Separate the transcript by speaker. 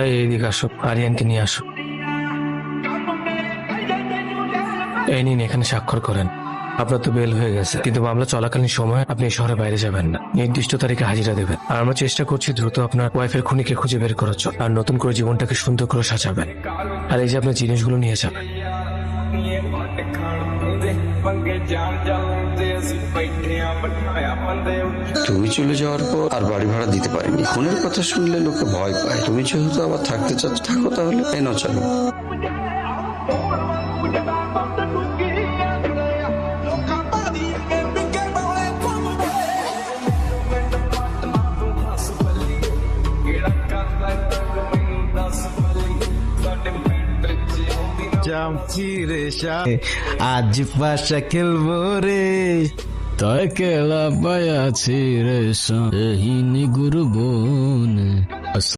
Speaker 1: এইদিকে আসো, আরিয়ানকে নিয়ে আসো। এই নিন, এখানে স্বাক্ষর করেন। আপনার তো বেল হয়ে গেছে, কিন্তু মামলা চলাকালীন সময় আপনি শহরের বাইরে যাবেন না। নির্দিষ্ট তারিখে হাজিরা দেবেন। আর আমরা চেষ্টা করছি দ্রুত আপনার ওয়াইফের খুনিকে খুঁজে বের করার জন্য, আর নতুন করে জীবনটাকে সুন্দর করে সাজাবেন। আর এই যে আপনার জিনিসগুলো নিয়ে যাবেন।
Speaker 2: তুমি চলে যাওয়ার পর আর বাড়ি ভাড়া দিতে পারিনি। খুনের কথা শুনলে লোকে ভয় পায়। তুমি যেহেতু আবার থাকতে চাচ্ছ, থাকো তাহলে। এনো চলো।
Speaker 3: আজ পাশা খেলবো রে, তয় খেলা পায়াছি রে, এহিনি গুরু বোন।